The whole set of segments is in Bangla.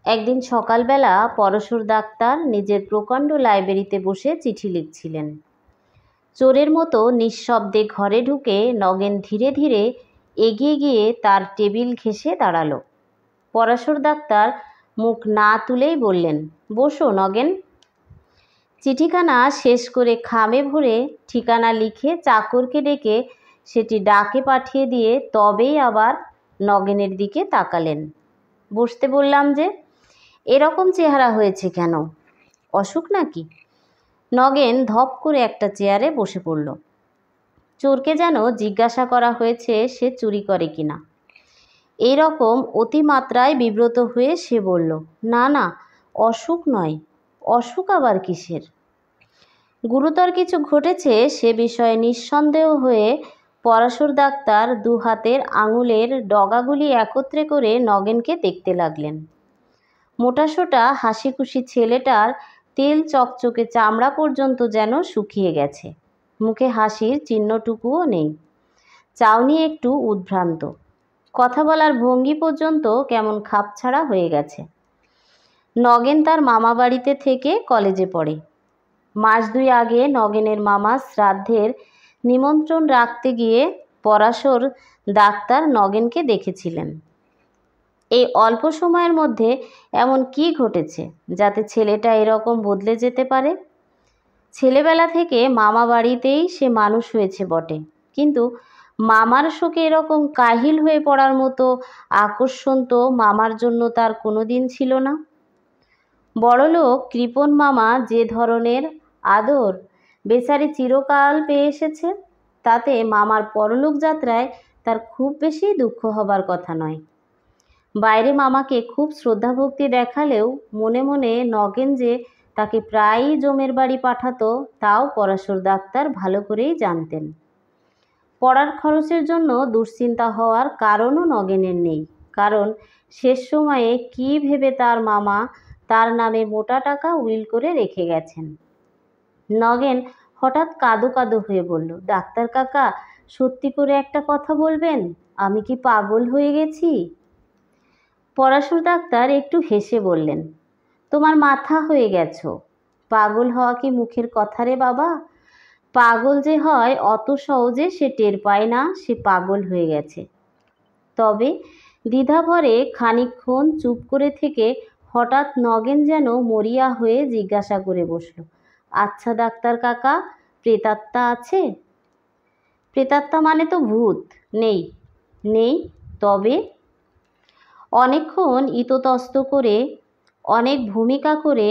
একদিন সকালবেলা পরশুর ডাক্তার নিজের প্রকাণ্ড লাইব্রেরিতে বসে চিঠি লিখছিলেন। চোরের মতো নিঃশব্দে ঘরে ঢুকে নগেন ধীরে ধীরে এগিয়ে গিয়ে তার টেবিল ঘেঁষে দাঁড়ালো। পরশুর ডাক্তার মুখ না তুলেই বললেন, বসো নগেন। চিঠিখানা শেষ করে খামে ভরে ঠিকানা লিখে চাকরকে ডেকে সেটি ডাকে পাঠিয়ে দিয়ে তবেই আবার নগেনের দিকে তাকালেন। বসতে বললাম যে, এরকম চেহারা হয়েছে কেন? অসুখ নাকি? নগেন ধপ করে একটা চেয়ারে বসে পড়ল। চোরকে যেন জিজ্ঞাসা করা হয়েছে সে চুরি করে কিনা। এই রকম অতিমাত্রায় বিব্রত হয়ে সে বলল, না না, অসুখ নয়। অসুখ আবার কিসের? গুরুতর কিছু ঘটেছে সে বিষয়ে নিঃসন্দেহ হয়ে পরশুর ডাক্তার দু হাতের আঙুলের ডগাগুলি একত্রে করে নগেনকে দেখতে লাগলেন। মোটাসোটা হাসিখুশি ছেলেটার তেল চকচকে চামড়া পর্যন্ত যেন শুকিয়ে গেছে, মুখে হাসির চিহ্নটুকুও নেই। চাউনি একটু উদ্ভ্রান্ত, কথা বলার ভঙ্গি পর্যন্ত কেমন খাপছাড়া হয়ে গেছে। নগেন তার মামা বাড়িতে থেকে কলেজে পড়ে। মাস দুই আগে নগেনের মামা শ্রাদ্ধের নিমন্ত্রণ রাখতে গিয়ে পরশুর ডাক্তার নগেনকে দেখেছিলেন। এই অল্প সময়ের মধ্যে এমন কি ঘটেছে যাতে ছেলেটা এরকম বদলে যেতে পারে? ছেলেবেলা থেকে মামা বাড়িতেই সে মানুষ হয়েছে বটে, কিন্তু মামার শোকে এরকম কাহিল হয়ে পড়ার মতো আকর্ষণ তো মামার জন্য তার কোনো দিন ছিল না। বড়লোক কৃপণ মামা যে ধরনের আদর বেচারি চিরকাল পেয়ে এসেছে, তাতে মামার পরলোক যাত্রায় তার খুব বেশি দুঃখ হবার কথা নয়। বাইরে মামাকে খুব শ্রদ্ধাভক্তি দেখালেও মনে মনে নগেন যে তাকে প্রায়ই জমের বাড়ি পাঠাতো তাও পরশুর ডাক্তার ভালো করেই জানতেন। পড়ার খরচের জন্য দুশ্চিন্তা হওয়ার কারণও নগেনের নেই, কারণ শেষ সময়ে কি ভেবে তার মামা তার নামে মোটা টাকা উইল করে রেখে গেছেন। নগেন হঠাৎ কাঁদো কাঁদো হয়ে বলল, ডাক্তার কাকা, সত্যি করে একটা কথা বলবেন, আমি কি পাগল হয়ে গেছি? পরশুর ডাক্তার একটু হেসে বললেন, তোমার মাথা হয়ে গেছো। পাগল হওয়া কি মুখের কথা রে বাবা? পাগল যে হয় অত সহজে সে টের পায় না সে পাগল হয়ে গেছে। তবে দ্বিধাভরে খানিকক্ষণ চুপ করে থেকে হঠাৎ নগেন যেন মরিয়া হয়ে জিজ্ঞাসা করে বসল, আচ্ছা ডাক্তার কাকা, প্রেতাত্মা আছে? প্রেতাত্মা মানে তো ভূত? নেই। নেই? তবে? অনেকক্ষণ ইতস্তত করে, অনেক ভূমিকা করে,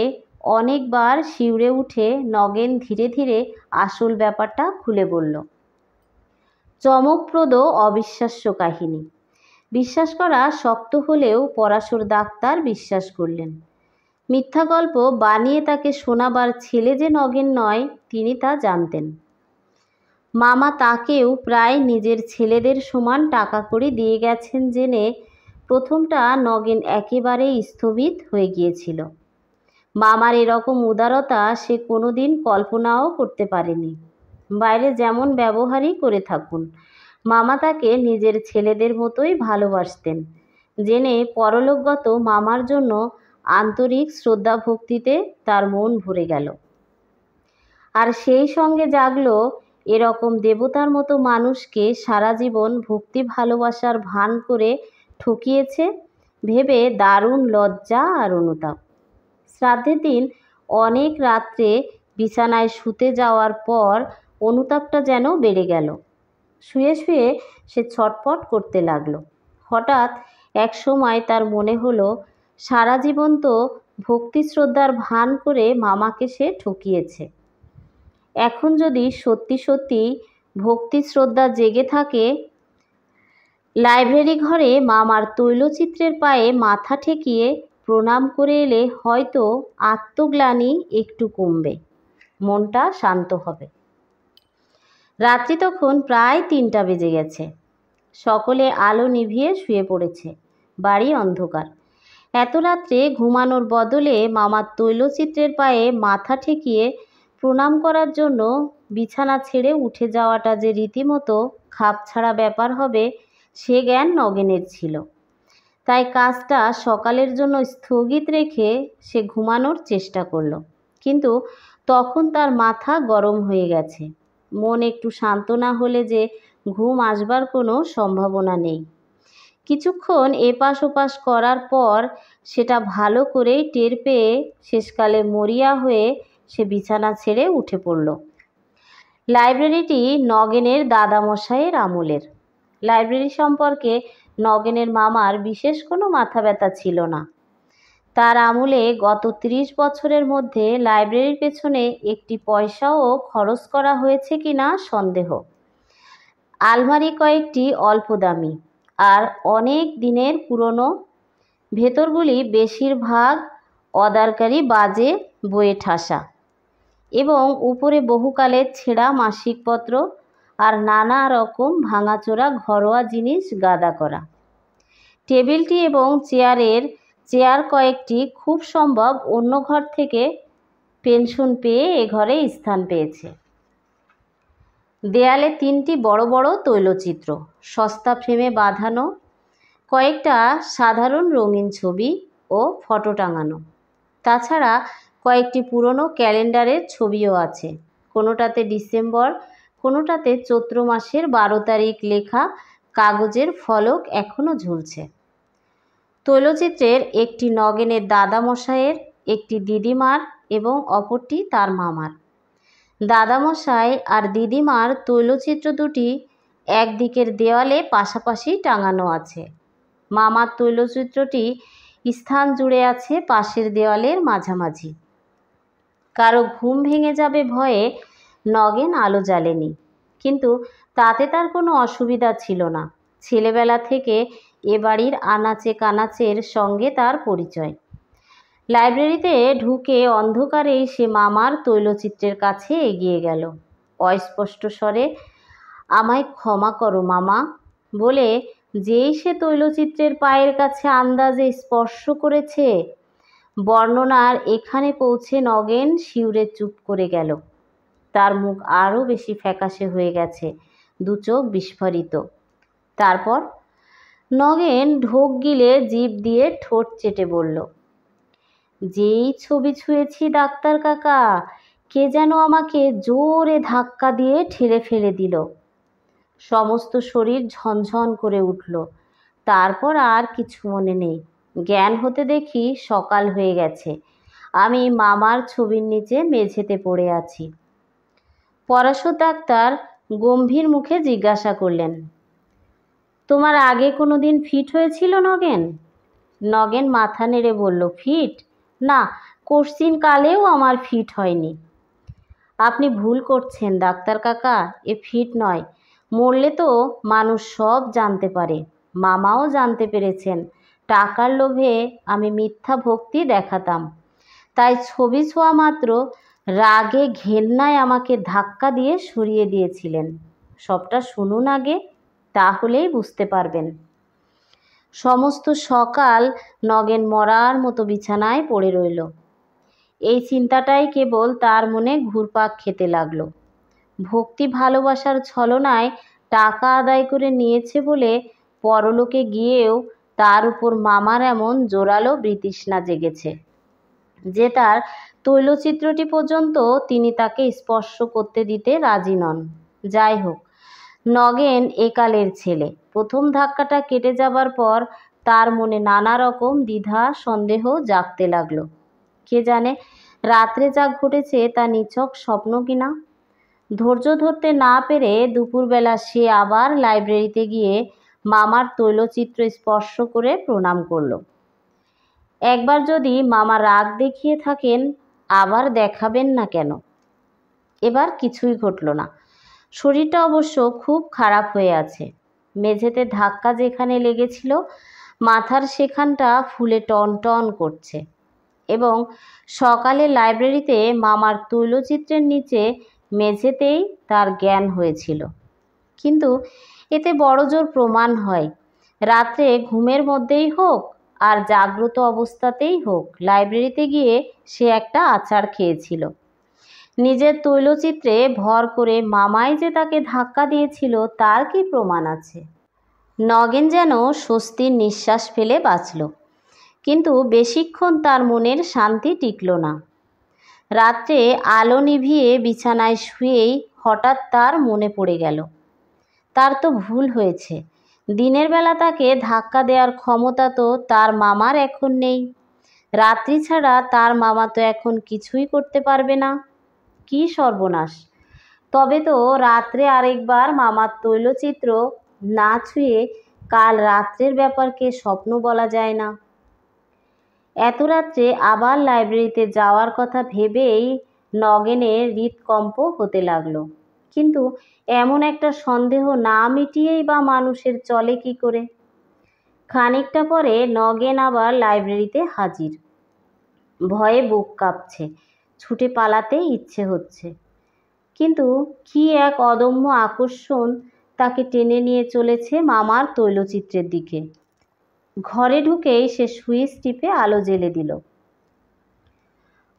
অনেকবার শিউরে উঠে নগেন ধীরে ধীরে আসল ব্যাপারটা খুলে বলল। চমকপ্রদ অবিশ্বাস্য কাহিনী। বিশ্বাস করা শক্ত হলেও পরশুর ডাক্তার বিশ্বাস করলেন। মিথ্যা গল্প বানিয়ে তাকে শোনাবার ছেলে যে নগেন নয় তিনি তা জানতেন। মামা তাকেও প্রায় নিজের ছেলেদের সমান টাকা করে দিয়ে গেছেন জেনে প্রথমটা নগেন একেবারেই স্থবির হয়ে গিয়েছিল। মামার এরকম উদারতা সে কোনো দিন কল্পনাও করতে পারেনি। বাইরে যেমন ব্যবহারই করে থাকুন, মামা তাকে নিজের ছেলেদের মতোই ভালোবাসতেন জেনে পরলোকগত মামার জন্য আন্তরিক শ্রদ্ধা ভক্তিতে তার মন ভরে গেল। আর সেই সঙ্গে জাগলো এরকম দেবতার মতো মানুষকে সারা জীবন ভক্তি ভালোবাসার ভান করে ঠকিয়েছে ভেবে দারুণ লজ্জা আর অনুতাপ। শ্রাদ্ধের দিন অনেক রাত্রে বিছানায় শুতে যাওয়ার পর অনুতাপটা যেন বেড়ে গেল। শুয়ে শুয়ে সে ছটফট করতে লাগলো। হঠাৎ এক সময় তার মনে হলো সারা জীবন তো ভক্তি শ্রদ্ধার ভান করে মামাকে সে ঠকিয়েছে। এখন যদি সত্যি সত্যি ভক্তি শ্রদ্ধা জেগে থাকে, লাইব্রেরি ঘরে মামার তৈলচিত্রের পায়ে মাথা ঠেকিয়ে প্রণাম করে এলে হয়তো আত্মগ্লানি একটু কমবে, মনটা শান্ত হবে। রাত্রি তখন প্রায় ৩টা বেজে গেছে। সকলে আলো নিভিয়ে শুয়ে পড়েছে, বাড়ি অন্ধকার। এত রাত্রে ঘুমানোর বদলে মামার তৈলচিত্রের পায়ে মাথা ঠেকিয়ে প্রণাম করার জন্য বিছানা ছেড়ে উঠে যাওয়াটা যে রীতিমতো খাপছাড়া ব্যাপার হবে সে জ্ঞান নগেনের ছিল। তাই কাজটা সকালের জন্য স্থগিত রেখে সে ঘুমানোর চেষ্টা করলো। কিন্তু তখন তার মাথা গরম হয়ে গেছে। মন একটু শান্ত না হলে যে ঘুম আসবার কোনো সম্ভাবনা নেই। কিছুক্ষণ এপাশ ওপাশ করার পর সেটা ভালো করেই টের পেয়ে শেষকালে মরিয়া হয়ে সে বিছানা ছেড়ে উঠে পড়ল। লাইব্রেরিটি নগেনের দাদামশাইয়ের আমলের। লাইব্রেরি সম্পর্কে নগেনের মামার বিশেষ কোনো মাথা ব্যথা ছিল না। তার আমলে গত 30 বছরের মধ্যে লাইব্রেরির পেছনে একটি পয়সাও খরচ করা হয়েছে কিনা সন্দেহ। আলমারি কয়েকটি অল্প দামি আর অনেক দিনের পুরনো, ভেতরগুলি বেশিরভাগ অদারকারি বাজে বইয়ে ঠাসা এবং উপরে বহুকালের ছেঁড়া মাসিকপত্র আর নানা রকম ভাঙাচোরা ঘরোয়া জিনিস গাদা করা। টেবিলটি এবং চেয়ার কয়েকটি খুব সম্ভব অন্য ঘর থেকে পেনশন পেয়ে এ ঘরে স্থান পেয়েছে। দেয়ালে 3টি বড় বড় তৈলচিত্র সস্তা ফ্রেমে বাঁধানো, কয়েকটা সাধারণ রঙিন ছবি ও ফটো টাঙানো। তাছাড়া কয়েকটি পুরনো ক্যালেন্ডারের ছবিও আছে। কোনোটাতে ডিসেম্বর, কোনোটাতে চৈত্র মাসের 12 তারিখ লেখা কাগজের ফলক এখনও ঝুলছে। তৈলচিত্রের একটি নগেনের দাদামশাইয়ের, একটি দিদিমার এবং অপরটি তার মামার। দাদামশাই আর দিদিমার তৈলচিত্র দুটি একদিকের দেওয়ালে পাশাপাশি টাঙানো আছে। মামার তৈলচিত্রটি স্থান জুড়ে আছে পাশের দেওয়ালের মাঝামাঝি। কারো ঘুম ভেঙে যাবে ভয়ে নগেন আলো জ্বালেনি, কিন্তু তাতে তার কোনো অসুবিধা ছিল না। ছেলেবেলা থেকে এ বাড়ির আনাচে কানাচের সঙ্গে তার পরিচয়। লাইব্রেরিতে ঢুকে অন্ধকারেই সে মামার তৈলচিত্রের কাছে এগিয়ে গেল। অস্পষ্ট স্বরে, আমায় ক্ষমা করো মামা বলে যেই সে তৈলচিত্রের পায়ের কাছে আন্দাজে স্পর্শ করেছে, বর্ণনার এখানে পৌঁছে নগেন শিউরে চুপ করে গেল। তার মুখ আরও বেশি ফ্যাকাশে হয়ে গেছে, দু চোখ বিস্ফারিত। তারপর নগেন ঢোক গিলে জিভ দিয়ে ঠোঁট চেটে বলল, যেই ছবি ছুঁয়েছি ডাক্তার কাকা, কে যেন আমাকে জোরে ধাক্কা দিয়ে ঠেলে ফেলে দিল। সমস্ত শরীর ঝনঝন করে উঠল। তারপর আর কিছু মনে নেই। জ্ঞান হতে দেখি সকাল হয়ে গেছে। আমি মামার ছবির নিচে মেঝেতে পড়ে আছি। পরাশর ডাক্তার গম্ভীর মুখে জিজ্ঞাসা করলেন, তোমার আগে কোনো দিন ফিট হয়েছিল নগেন? নগেন মাথা নেড়ে বলল, ফিট? না, কোশ্চিন কালেও আমার ফিট হয়নি। আপনি ভুল করছেন ডাক্তার কাকা, এ ফিট নয়। মরলে তো মানুষ সব জানতে পারে। মামাও জানতে পেরেছেন টাকার লোভে আমি মিথ্যা ভক্তি দেখাতাম, তাই ছবি ছোঁয়া মাত্র রাগে ঘেন্নায় আমাকে ধাক্কা দিয়ে সরিয়ে দিয়েছিলেন। সবটা শুনুন আগে, তাহলেই বুঝতে পারবেন। সমস্ত সকাল নগেন মরার মতো বিছানায় পড়ে রইল। এই চিন্তাটাই কেবল তার মনে ঘুরপাক খেতে লাগলো। ভক্তি ভালোবাসার ছলনায় টাকা আদায় করে নিয়েছে বলে পরলোকে গিয়েও তার উপর মামার এমন জোরালো বিতৃষ্ণা জেগেছে যে তার তৈলচিত্রটি পর্যন্ত তিনি তাকে স্পর্শ করতে দিতে রাজি নন। যাই হোক, নগেন একালের ছেলে। প্রথম ধাক্কাটা কেটে যাবার পর তার মনে নানা রকম দ্বিধা সন্দেহ জাগতে লাগলো। কে জানে রাত্রে যা ঘটেছে তা নিছক স্বপ্ন কিনা। ধৈর্য ধরতে না পেরে দুপুরবেলা সে আবার লাইব্রেরিতে গিয়ে মামার তৈলচিত্র স্পর্শ করে প্রণাম করল। একবার যদি মামা রাগ দেখিয়ে থাকেন, আবার দেখাবেন না কেন? এবার কিছুই ঘটল না। শরীরটা অবশ্য খুব খারাপ হয়ে আছে। মেঝেতে ধাক্কা যেখানে লেগেছিল মাথার সেখানটা ফুলে টন টন করছে। এবং সকালে লাইব্রেরিতে মামার তৈলচিত্রের নিচে মেঝেতেই তার জ্ঞান হয়েছিল। কিন্তু এতে বড়জোর প্রমাণ হয়, রাত্রে ঘুমের মধ্যেই হোক আর জাগ্রত অবস্থাতেই হোক লাইব্রেরিতে গিয়ে সে একটা আছাড় খেয়েছিল। নিজের তৈলচিত্রে ভর করে মামাই যে তাকে ধাক্কা দিয়েছিল তার কি প্রমাণ আছে? নগেন যেন স্বস্তির নিঃশ্বাস ফেলে বাঁচল, কিন্তু বেশিক্ষণ তার মনের শান্তি টিকল না। রাত্রে আলো নিভিয়ে বিছানায় শুয়েই হঠাৎ তার মনে পড়ে গেল, তার তো ভুল হয়েছে। দিনের বেলা তাকে ধাক্কা দেওয়ার ক্ষমতা তো তার মামার এখন নেই। রাত্রি ছাড়া তার মামা তো এখন কিছুই করতে পারবে না। কি সর্বনাশ! তবে তো রাত্রে আরেকবার মামার তৈলচিত্র না ছুঁয়ে কাল রাত্রের ব্যাপারকে স্বপ্ন বলা যায় না। এত রাত্রে আবার লাইব্রেরিতে যাওয়ার কথা ভেবেই নগেনের হৃৎকম্প হতে লাগলো। কিন্তু এমন একটা সন্দেহ না মিটিয়েই বা মানুষের চলে কি করে? খানিকটা পরে নগেন আবার লাইব্রেরিতে হাজির। ভয়ে বুক কাঁপছে, ছুটে পালাতে ইচ্ছে হচ্ছে, কিন্তু কি এক অদম্য আকর্ষণ তাকে টেনে নিয়ে চলেছে মামার তৈলচিত্রের দিকে। ঘরে ঢুকেই সে সুইচ টিপে আলো জ্বেলে দিল।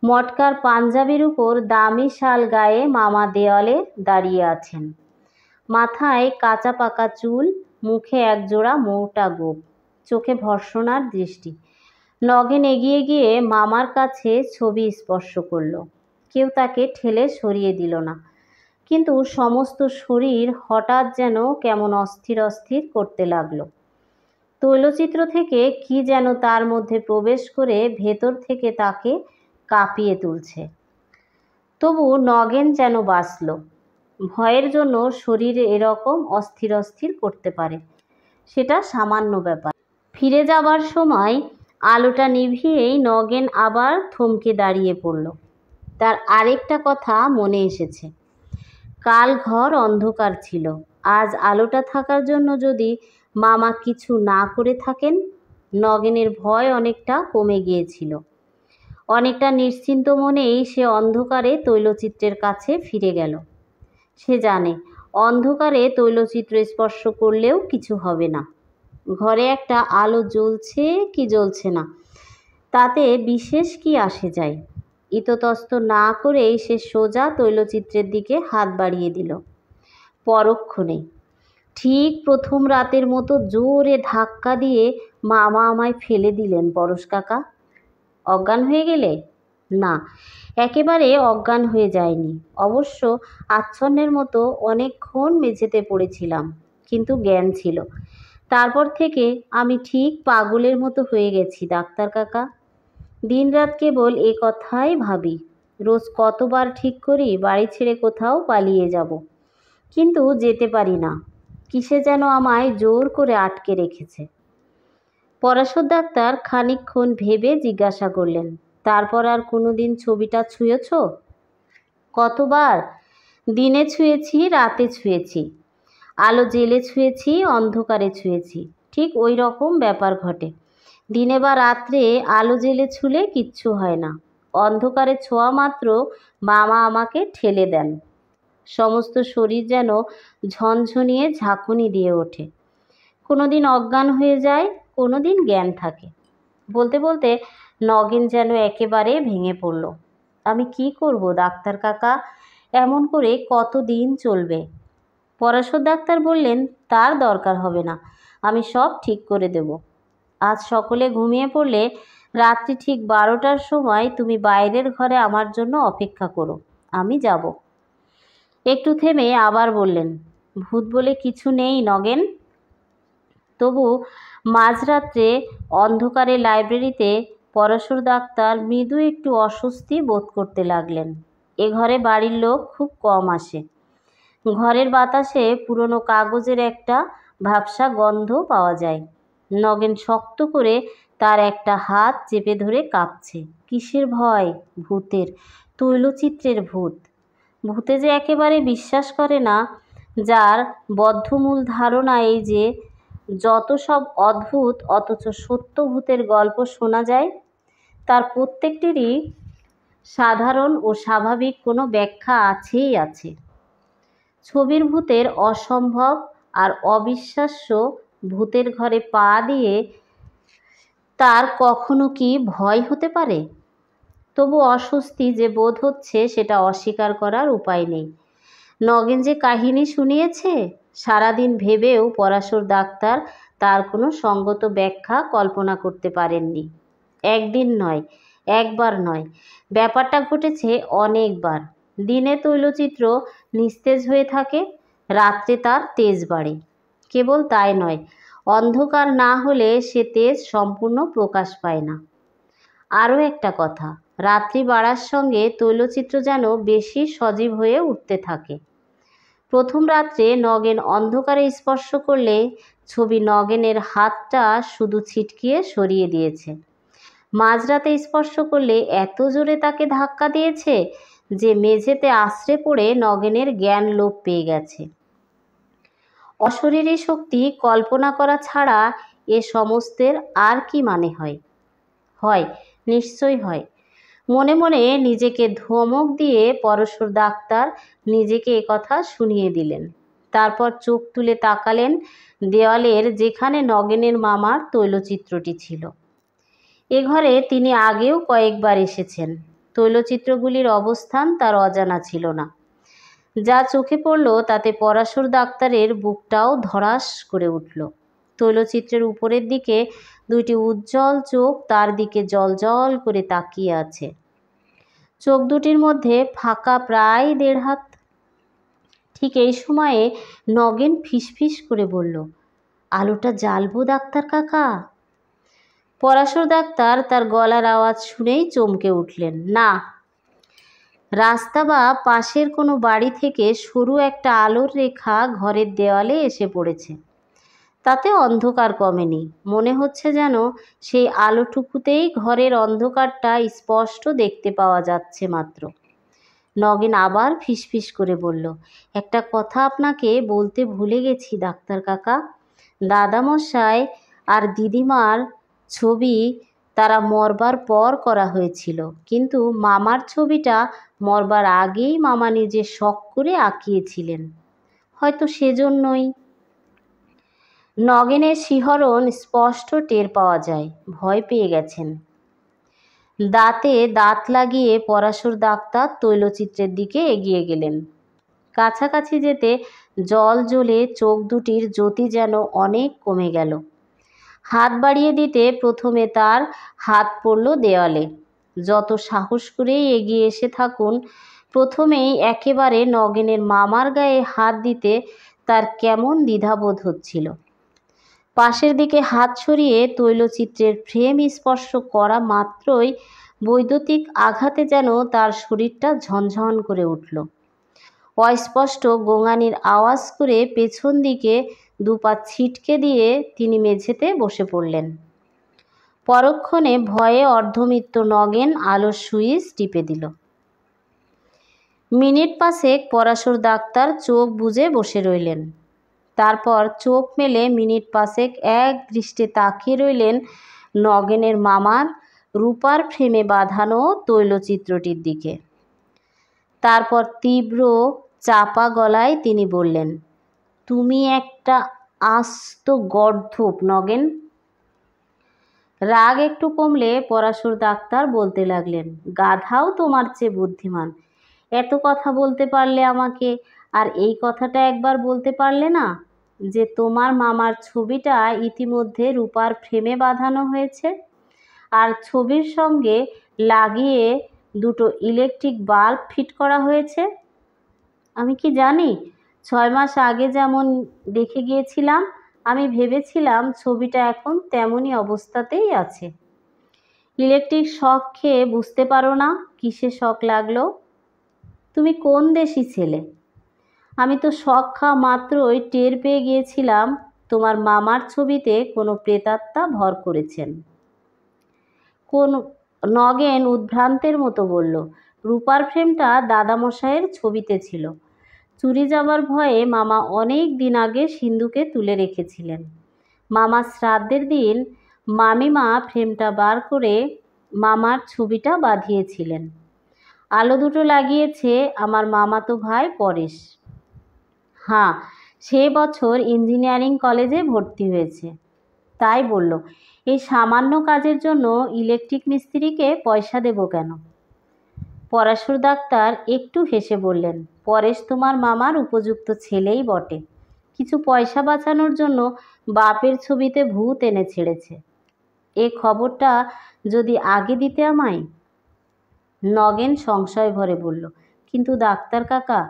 মটকার পাঞ্জাবির উপর দামি শাল গায়ে মামা দেওয়ালে দাঁড়িয়ে আছেন। মাথায় কাঁচা পাকা চুল, মুখে একজোড়া মোটা গোঁফ, চোখে ভর্ৎসনার দৃষ্টি। নগেন এগিয়ে গিয়ে মামার কাছে ছবি স্পর্শ করল। কেউ তাকে ঠেলে সরিয়ে দিল না, কিন্তু সমস্ত শরীর হঠাৎ যেন কেমন অস্থির অস্থির করতে লাগলো। তৈলচিত্র থেকে কি যেন তার মধ্যে প্রবেশ করে ভেতর থেকে তাকে কাঁপিয়ে তুলছে। তবু নগেন যেন বাঁচল। ভয়ের জন্য শরীর এরকম অস্থির অস্থির করতে পারে, সেটা সামান্য ব্যাপার। ফিরে যাবার সময় আলোটা নিভিয়েই নগেন আবার থমকে দাঁড়িয়ে পড়ল। তার আরেকটা কথা মনে এসেছে। কাল ঘর অন্ধকার ছিল, আজ আলোটা থাকার জন্য যদি মামা কিছু না করে থাকেন। নগেনের ভয় অনেকটা কমে গিয়েছিল। অনেকটা নিশ্চিন্ত মনেই সে অন্ধকারে তৈলচিত্রের কাছে ফিরে গেল। সে জানে অন্ধকারে তৈলচিত্র স্পর্শ করলেও কিছু হবে না। ঘরে একটা আলো জ্বলছে কি জ্বলছে না, তাতে বিশেষ কি আসে যায়। ইতস্তত না করেই সে সোজা তৈলচিত্রের দিকে হাত বাড়িয়ে দিল। পরক্ষণে ঠিক প্রথম রাতের মতো জোরে ধাক্কা দিয়ে মামা আমায় ফেলে দিলেন। পরশ কাকা, অজ্ঞান হয়ে গেলে? না, একেবারে অজ্ঞান হয়ে যায়নি। অবশ্য আচ্ছন্নের মতো অনেকক্ষণ মেঝেতে পড়েছিলাম, কিন্তু জ্ঞান ছিল। তারপর থেকে আমি ঠিক পাগলের মতো হয়ে গেছি ডাক্তার কাকা। দিনরাত কেবল এ কথাই ভাবি। রোজ কতবার ঠিক করি বাড়ি ছেড়ে কোথাও পালিয়ে যাব, কিন্তু যেতে পারি না। কিসে যেন আমায় জোর করে আটকে রেখেছে। পরাশর ডাক্তার খানিকক্ষণ ভেবে জিজ্ঞাসা করলেন, তারপর আর কোনোদিন ছবিটা ছুঁয়েছ? কতবার! দিনে ছুঁয়েছি, রাতে ছুঁয়েছি, আলো জেলে ছুঁয়েছি, অন্ধকারে ছুঁয়েছি। ঠিক ওই রকম ব্যাপার ঘটে। দিনে বা রাত্রে আলো জেলে ছুঁলে কিচ্ছু হয় না। অন্ধকারে ছোঁয়া মাত্র মামা আমাকে ঠেলে দেন। সমস্ত শরীর যেন ঝনঝনিয়ে ঝাঁকুনি দিয়ে ওঠে। কোনোদিন অজ্ঞান হয়ে যায়, কোনোদিন জ্ঞান থাকে। বলতে বলতে নগেন যেন একেবারে ভেঙে পড়ল। আমি কি করব ডাক্তার কাকা? এমন করে কতদিন চলবে? পরাশর ডাক্তার বললেন, তার দরকার হবে না, আমি সব ঠিক করে দেব। আজ সকলে ঘুমিয়ে পড়লে রাত্রি ঠিক 12টার সময় তুমি বাইরের ঘরে আমার জন্য অপেক্ষা করো, আমি যাব। একটু থেমে আবার বললেন, ভূত বলে কিছু নেই নগেন। তবু মাঝরাত্রে অন্ধকারে লাইব্রেরিতে পরাশর ডাক্তার মৃদু একটু অস্বস্তি বোধ করতে লাগলেন। এ ঘরে বাড়ির লোক খুব কম আসে। ঘরের বাতাসে পুরনো কাগজের একটা ভাবসা গন্ধ পাওয়া যায়। নগেন শক্ত করে তার একটা হাত চেপে ধরে কাঁপছে। কিসের ভয়? ভূতের, তৈলচিত্রের ভূত। ভূতে যে একেবারে বিশ্বাস করে না, যার বদ্ধমূল ধারণা এই যে যত সব অদ্ভুত অথচ সত্য ভূতের গল্প শোনা যায়, তার প্রত্যেকটিরই সাধারণ ও স্বাভাবিক কোনো ব্যাখ্যা আছেই আছে। ছবির ভূতের অসম্ভব আর অবিশ্বাস্য ভূতের ঘরে পা দিয়ে তার কখনো কি ভয় হতে পারে? তবু অস্বস্তি যে বোধ হচ্ছে সেটা অস্বীকার করার উপায় নেই। নগেন যে কাহিনী শুনিয়েছে সারাদিন ভেবেও পরাশর ডাক্তার তার কোনো সঙ্গত ব্যাখ্যা কল্পনা করতে পারেননি। একদিন নয়, একবার নয়, ব্যাপারটা ঘটেছে অনেকবার। দিনে তৈলচিত্র নিস্তেজ হয়ে থাকে, রাত্রে তার তেজ বাড়ে। কেবল তাই নয়, অন্ধকার না হলে সে তেজ সম্পূর্ণ প্রকাশ পায় না। আরও একটা কথা, রাত্রি বাড়ার সঙ্গে তৈলচিত্র যেন বেশি সজীব হয়ে উঠতে থাকে। প্রথম রাত্রে নগেন অন্ধকারে স্পর্শ করলে ছবি নগেনের হাতটা শুধু ছিটকিয়ে সরিয়ে দিয়েছে। মাঝরাতে স্পর্শ করলে এত জোরে তাকে ধাক্কা দিয়েছে যে মেঝেতে আছড়ে পড়ে নগেনের জ্ঞান লোপ পেয়ে গেছে। অশরীরী শক্তি কল্পনা করা ছাড়া এ সমস্তের আর কি মানে হয়? হয়, নিশ্চয় হয়। মনে মনে নিজেকে ধমক দিয়ে পরশর ডাক্তার নিজেকে একথা শুনিয়ে দিলেন। তারপর চোখ তুলে তাকালেন দেওয়ালের যেখানে নগেনের মামার তৈলচিত্রটি ছিল। এ ঘরে তিনি আগেও কয়েকবার এসেছেন। তৈলচিত্রগুলির অবস্থান তার অজানা ছিল না। যা চোখে পড়ল তাতে পরাশর ডাক্তারের বুকটাও ধড়াস করে উঠল। তৈলচিত্রের উপরের দিকে দুইটি উজ্জ্বল চোখ তার দিকে জ্বলজ্বল করে তাকিয়ে আছে। চোখ দুটির মধ্যে ফাঁকা প্রায় 1.5 হাত। ঠিক এই সময়ে নগেন ফিসফিস করে বলল, আলোটা জ্বালবো ডাক্তার কাকা? পরাশর ডাক্তার তার গলার আওয়াজ শুনেই চমকে উঠলেন। না। রাস্তা বা পাশের কোনো বাড়ি থেকে সরু একটা আলোর রেখা ঘরের দেওয়ালে এসে পড়েছে। তাতে অন্ধকার কমেনি। মনে হচ্ছে যেন সেই আলোটুকুতেই ঘরের অন্ধকারটা স্পষ্ট দেখতে পাওয়া যাচ্ছে মাত্র। নগেন আবার ফিসফিস করে বলল, একটা কথা আপনাকে বলতে ভুলে গেছি ডাক্তার কাকা। দাদামশাই আর দিদিমার ছবি তারা মরবার পর করা হয়েছিল, কিন্তু মামার ছবিটা মরবার আগেই মামা নিজে শখ করে আঁকিয়েছিলেন। হয়তো সেজন্যই। নগেনের শিহরণ স্পষ্ট টের পাওয়া যায়। ভয় পেয়ে গেছেন। দাঁতে দাঁত লাগিয়ে পরাশর ডাক্তার তৈলচিত্রের দিকে এগিয়ে গেলেন। কাছাকাছি যেতে জল জ্বলে চোখ দুটির জ্যোতি যেন অনেক কমে গেল। হাত বাড়িয়ে দিতে প্রথমে তার হাত পড়ল দেওয়ালে। যত সাহস করেই এগিয়ে এসে থাকুন, প্রথমেই একেবারে নগেনের মামার গায়ে হাত দিতে তার কেমন দ্বিধাবোধ হচ্ছিল। পাশের দিকে হাত সরিয়ে তৈলচিত্রের ফ্রেম স্পর্শ করা মাত্রই বৈদ্যুতিক আঘাতে যেন তার শরীরটা ঝনঝন করে উঠল। অস্পষ্ট গোঙানির আওয়াজ করে পেছন দিকে দুপা ছিটকে দিয়ে তিনি মেঝেতে বসে পড়লেন। পরক্ষণে ভয়ে অর্ধমৃত্য নগেন আলোর সুইচ টিপে দিল। মিনিট পাঁচেক পরাশর ডাক্তার চোখ বুজে বসে রইলেন। তারপর চোখ মেলে মিনিট পাঁচেক এক দৃষ্টে তাকিয়ে রইলেন নগেনের মামার রূপার ফ্রেমে বাঁধানো তৈলচিত্রটির দিকে। তারপর তীব্র চাপা গলায় তিনি বললেন, তুমি একটা আস্ত গর্ধপ নগেন। রাগ একটু কমলে পরাশর ডাক্তার বলতে লাগলেন, গাধাও তোমার চেয়ে বুদ্ধিমান। এত কথা বলতে পারলে আমাকে, আর এই কথাটা একবার বলতে পারলে না যে তোমার মামার ছবিটা ইতিমধ্যে রূপার ফ্রেমে বাঁধানো হয়েছে, আর ছবির সঙ্গে লাগিয়ে দুটো ইলেকট্রিক বাল্ব ফিট করা হয়েছে। আমি কি জানি? 6 মাস আগে যেমন দেখে গিয়েছিলাম, আমি ভেবেছিলাম ছবিটা এখন তেমনই অবস্থাতেই আছে। ইলেকট্রিক শক খেয়ে বুঝতে পারো না কিসে শক লাগলো? তুমি কোন দেশি ছেলে? আমি তো শক খাওয়া মাত্রই টের পেয়ে গিয়েছিলাম তোমার মামার ছবিতে কোনো প্রেতাত্মা ভর করেছেন। কোন? নগেন উদ্ভ্রান্তের মতো বলল, রূপার ফ্রেমটা দাদামশাইয়ের ছবিতে ছিল। চুরি যাবার ভয়ে মামা অনেক দিন আগে সিন্ধুকে তুলে রেখেছিলেন। মামার শ্রাদ্ধের দিন মামিমা ফ্রেমটা বার করে মামার ছবিটা বাঁধিয়েছিলেন। আলো দুটো লাগিয়েছে আমার মামাতো ভাই পরেশ। হ্যাঁ, সে বছর ইঞ্জিনিয়ারিং কলেজে ভর্তি হয়েছে। তাই বলল, এই সামান্য কাজের জন্য ইলেকট্রিক মিস্ত্রিকে পয়সা দেব কেন? পরাশর ডাক্তার একটু হেসে বললেন, পরেশ তোমার মামার উপযুক্ত ছেলেই বটে, কিছু পয়সা বাঁচানোর জন্য বাপের ছবিতে ভূত এনে ছেড়েছে। এ খবরটা যদি আগে দিতে আমায়। নগেন সংশয় ভরে বলল, কিন্তু ডাক্তার কাকা।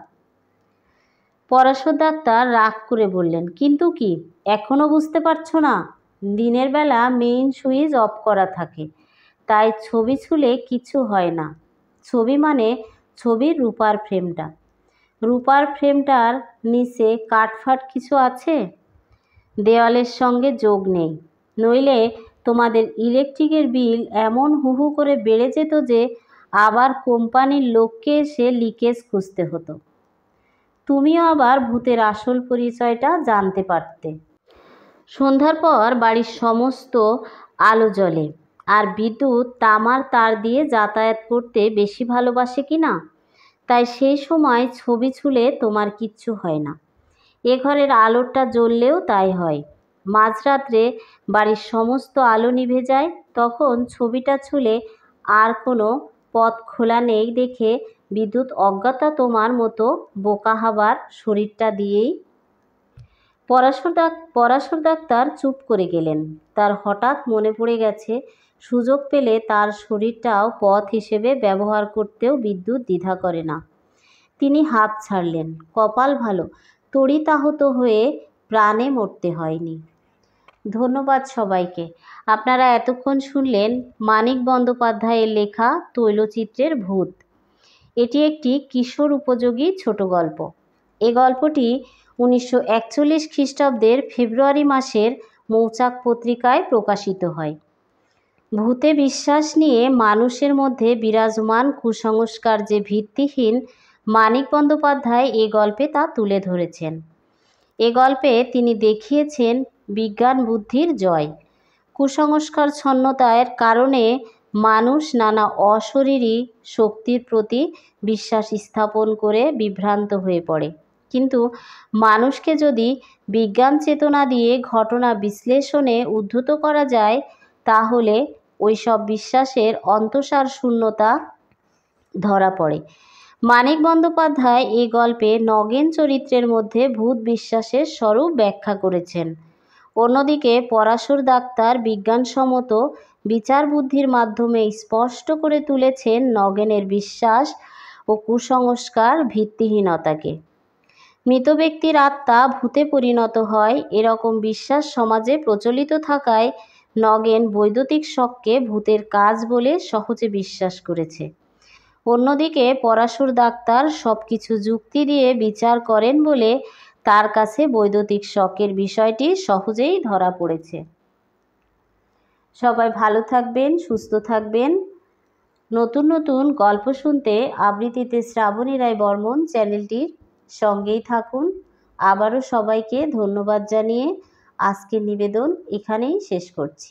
পরাশর ডাক্তার রাগ করে বললেন, কিন্তু কি? এখনো বুঝতে পারছো না? দিনের বেলা মেইন সুইচ অফ করা থাকে, তাই ছবি ছুলে কিছু হয় না। ছবি মানে ছবির রূপার ফ্রেমটা। রূপার ফ্রেমটার নিচে কাটফাট কিছু আছে, দেওয়ালের সঙ্গে যোগ নেই, নইলে তোমাদের ইলেকট্রিকের বিল এমন হু হু করে বেড়ে যেত যে আবার কোম্পানির লোককে এসে লিকেজ খুঁজতে হতো। তুমিও আবার ভূতের আসল পরিচয়টা জানতে পারতে। সন্ধ্যার পর বাড়ির সমস্ত আলো জ্বলে, আর বিদ্যুৎ তামার তার দিয়ে যাতায়াত করতে বেশি ভালোবাসে কি না, তাই সেই সময় ছবি ছুলে তোমার কিচ্ছু হয় না। এ ঘরের আলোটা জ্বললেও তাই হয়। মাঝরাত্রে বাড়ির সমস্ত আলো নিভে যায়, তখন ছবিটা ছুলে আর কোনো পথ খোলা নেই দেখে বিদ্যুৎ অজ্ঞাতা তোমার মতো বোকা হবার শরীরটা দিয়েই। পরাশর ডাক্তার চুপ করে গেলেন। তার হঠাৎ মনে পড়ে গেছে, সুযোগ পেলে তার শরীরটাও পথ হিসেবে ব্যবহার করতেও বিদ্যুৎ দ্বিধা করে না। তিনি হাঁপ ছাড়লেন। কপাল ভালো, তড়িতাহত হয়ে প্রাণে মরতে হয়নি। ধন্যবাদ সবাইকে। আপনারা এতক্ষণ শুনলেন মানিক বন্দ্যোপাধ্যায়ের লেখা তৈলচিত্রের ভূত। এটি একটি কিশোর উপযোগী ছোট গল্প। এ গল্পটি 1941 খ্রিস্টাব্দের ফেব্রুয়ারি মাসের মৌচাক পত্রিকায় প্রকাশিত হয়। ভূতে বিশ্বাস নিয়ে মানুষের মধ্যে বিরাজমান কুসংস্কার যে ভিত্তিহীন, মানিক বন্দ্যোপাধ্যায় এ গল্পে তা তুলে ধরেছেন। এ গল্পে তিনি দেখিয়েছেন বিজ্ঞান বুদ্ধির জয়। কুসংস্কারচ্ছন্নতার কারণে মানুষ নানা অশরীরী শক্তির প্রতি বিশ্বাস স্থাপন করে বিভ্রান্ত হয়ে পড়ে। কিন্তু মানুষকে যদি বিজ্ঞান চেতনা দিয়ে ঘটনা বিশ্লেষণে উদ্ধৃত করা যায়, তাহলে ওই সব বিশ্বাসের অন্তঃসার শূন্যতা ধরা পড়ে। মানিক বন্দ্যোপাধ্যায় এই গল্পে নগেন চরিত্রের মধ্যে ভূত বিশ্বাসের স্বরূপ ব্যাখ্যা করেছেন। অন্যদিকে পরাশর ডাক্তার বিজ্ঞানসম্মত বিচার বুদ্ধির মাধ্যমে স্পষ্ট করে তুলেছেন নগেনের বিশ্বাস ও কুসংস্কার ভিত্তিহীনতাকে। মৃত ব্যক্তির আত্মা ভূতে পরিণত হয়, এরকম বিশ্বাস সমাজে প্রচলিত থাকায় নগেন বৈদ্যুতিক শককে ভূতের কাজ বলে সহজে বিশ্বাস করেছে। অন্যদিকে পরাশর ডাক্তার সব কিছু যুক্তি দিয়ে বিচার করেন বলে তার কাছে বৈদ্যুতিক শকের বিষয়টি সহজেই ধরা পড়েছে। সবাই ভালো থাকবেন, সুস্থ থাকবেন। নতুন নতুন গল্প শুনতে আবৃত্তিতে শ্রাবণী রায় বর্মন চ্যানেলটির সঙ্গেই থাকুন। আবারও সবাইকে ধন্যবাদ জানিয়ে আজকের নিবেদন এখানেই শেষ করছি।